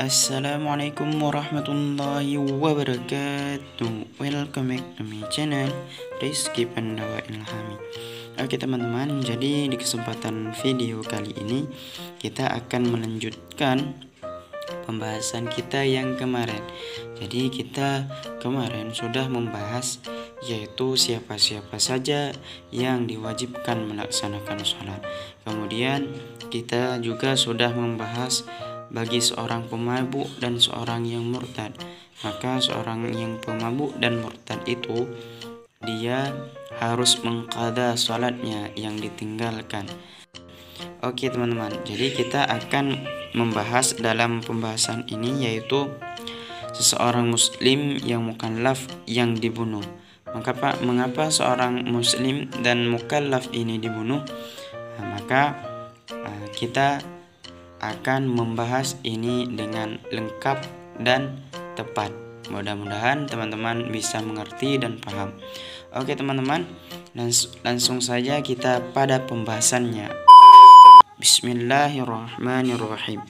Assalamualaikum warahmatullahi wabarakatuh. Welcome back to my channel Rizky Pandawa Ilhami. Oke teman-teman, jadi di kesempatan video kali ini kita akan melanjutkan pembahasan kita yang kemarin. Jadi kita kemarin sudah membahas yaitu siapa-siapa saja yang diwajibkan melaksanakan sholat. Kemudian kita juga sudah membahas bagi seorang pemabuk dan seorang yang murtad. Maka seorang yang pemabuk dan murtad itu dia harus mengqadha sholatnya yang ditinggalkan. Oke teman-teman, jadi kita akan membahas dalam pembahasan ini yaitu seseorang muslim yang mukallaf yang dibunuh. Mengapa seorang muslim dan mukallaf ini dibunuh? Maka kita akan membahas ini dengan lengkap dan tepat. Mudah-mudahan teman-teman bisa mengerti dan paham. Oke teman-teman, langsung saja kita pada pembahasannya. Bismillahirrahmanirrahim.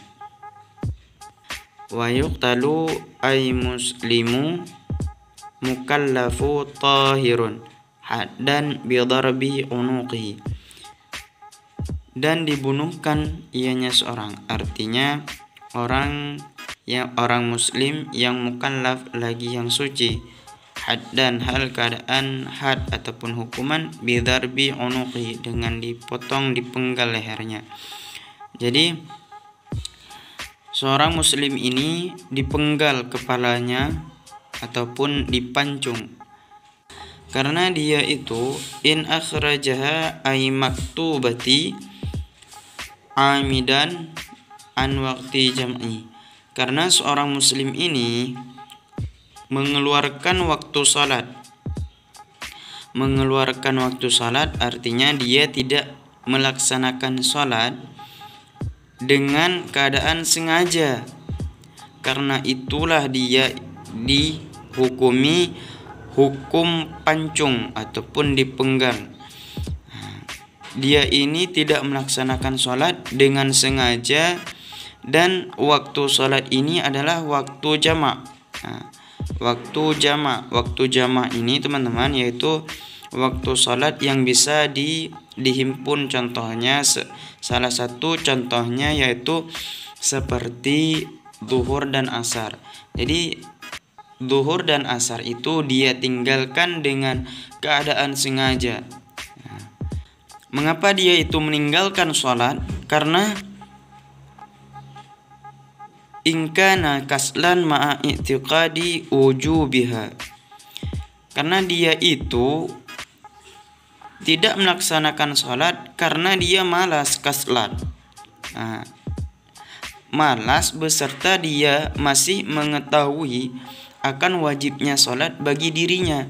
Wa yuqtalu ay muslimu mukallafu tahirun haddan bidarbi unuqihi. Dan dibunuhkan ianya seorang, artinya orang muslim yang mukallaf lagi yang suci, haddan hal keadaan had ataupun hukuman bidarbi unuqi dengan dipotong dipenggal lehernya. Jadi seorang muslim ini dipenggal kepalanya ataupun dipancung karena dia itu in akhrajaha ay maktubati amidan an waqti jam'i, karena seorang muslim ini mengeluarkan waktu salat artinya dia tidak melaksanakan salat dengan keadaan sengaja. Karena itulah dia dihukumi hukum pancung ataupun dipenggal. Dia ini tidak melaksanakan sholat dengan sengaja, dan waktu sholat ini adalah waktu jamak. Waktu jamak ini teman-teman yaitu waktu sholat yang bisa dihimpun. Contohnya salah satu contohnya yaitu seperti zuhur dan asar. Jadi zuhur dan asar itu dia tinggalkan dengan keadaan sengaja. Mengapa dia itu meninggalkan sholat? Karena ingkana kaslan ma'a i'tiqadi wujubiha. Karena dia itu tidak melaksanakan sholat karena dia malas, kaslan. Malas beserta dia masih mengetahui akan wajibnya sholat bagi dirinya.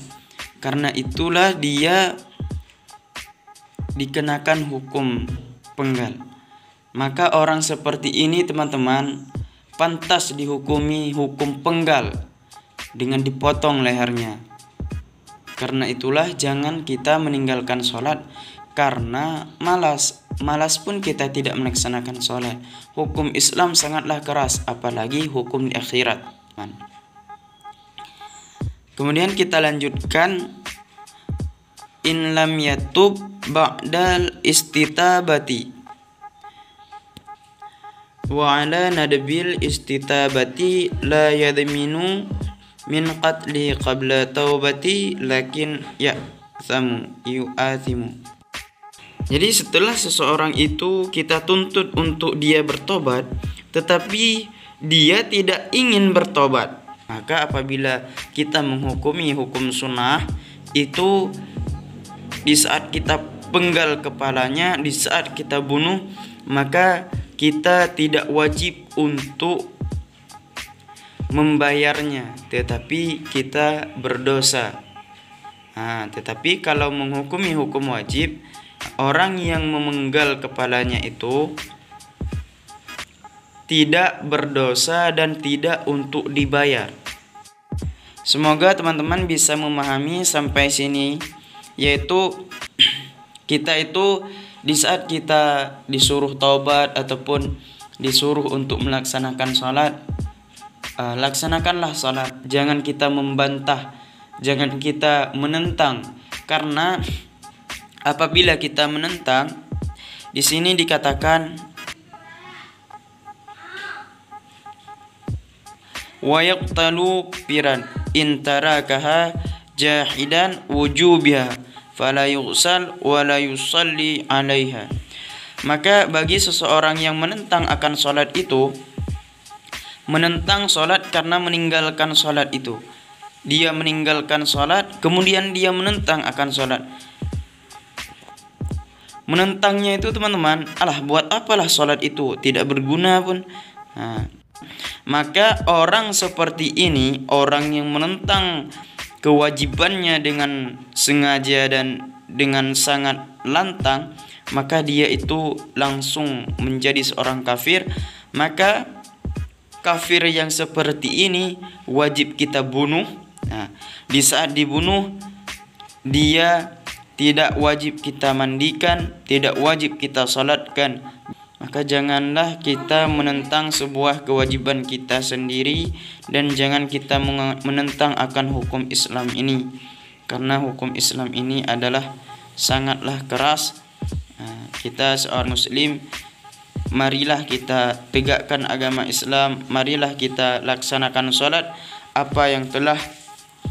Karena itulah dia dikenakan hukum penggal. Maka orang seperti ini teman-teman pantas dihukumi hukum penggal dengan dipotong lehernya. Karena itulah jangan kita meninggalkan sholat karena malas pun kita tidak melaksanakan sholat. Hukum Islam sangatlah keras, apalagi hukum di akhirat. Kemudian kita lanjutkan, in lam yatub ba'dal istitabati wa ala nadbil istitabati la yadminu min qatli qabla taubati lakin yu'athimu. Jadi setelah seseorang itu kita tuntut untuk dia bertobat tetapi dia tidak ingin bertobat, maka apabila kita menghukumi hukum sunnah itu di saat kita penggal kepalanya, di saat kita bunuh, maka kita tidak wajib untuk membayarnya, tetapi kita berdosa. Tetapi kalau menghukumi hukum wajib, orang yang memenggal kepalanya itu tidak berdosa dan tidak untuk dibayar. Semoga teman-teman bisa memahami sampai sini, yaitu kita itu di saat kita disuruh taubat ataupun disuruh untuk melaksanakan sholat, laksanakanlah sholat. Jangan kita membantah, jangan kita menentang, karena apabila kita menentang, di sini dikatakan wa yaqtalu piran intarakaha jahidan wujubiha fala yughsal wa la yusalli 'alaiha. Maka bagi seseorang yang menentang akan sholat itu, menentang sholat karena meninggalkan sholat itu, dia meninggalkan sholat kemudian dia menentang akan sholat. Menentangnya itu teman-teman, buat apalah sholat itu, tidak berguna pun. Maka orang seperti ini, orang yang menentang kewajibannya dengan sengaja dan dengan sangat lantang, maka dia itu langsung menjadi seorang kafir. Maka kafir yang seperti ini wajib kita bunuh. Di saat dibunuh, dia tidak wajib kita mandikan, tidak wajib kita salatkan. Maka janganlah kita menentang sebuah kewajiban kita sendiri, dan jangan kita menentang akan hukum Islam ini, karena hukum Islam ini adalah sangatlah keras. Kita seorang muslim, marilah kita tegakkan agama Islam, marilah kita laksanakan sholat apa yang telah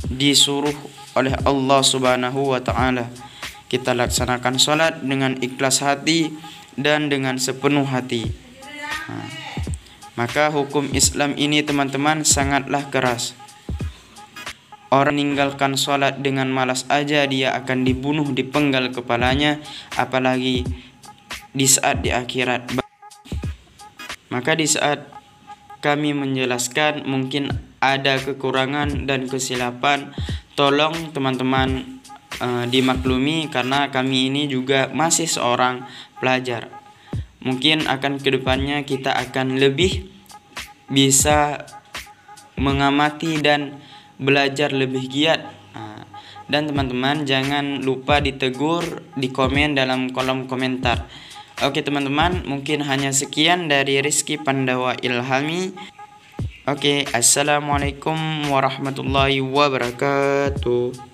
disuruh oleh Allah Subhanahu wa ta'ala. Kita laksanakan sholat dengan ikhlas hati dan dengan sepenuh hati. Maka hukum Islam ini teman-teman sangatlah keras. Orang meninggalkan sholat dengan malas aja dia akan dibunuh, dipenggal kepalanya, apalagi di saat di akhirat. Maka di saat kami menjelaskan mungkin ada kekurangan dan kesilapan, tolong teman-teman dimaklumi, karena kami ini juga masih seorang pelajar. Mungkin akan kedepannya kita akan lebih bisa mengamati dan belajar lebih giat. Dan teman-teman jangan lupa ditegur, di komen dalam kolom komentar. Oke teman-teman, mungkin hanya sekian dari Rizky Pandawa Ilhami. Oke, assalamualaikum warahmatullahi wabarakatuh.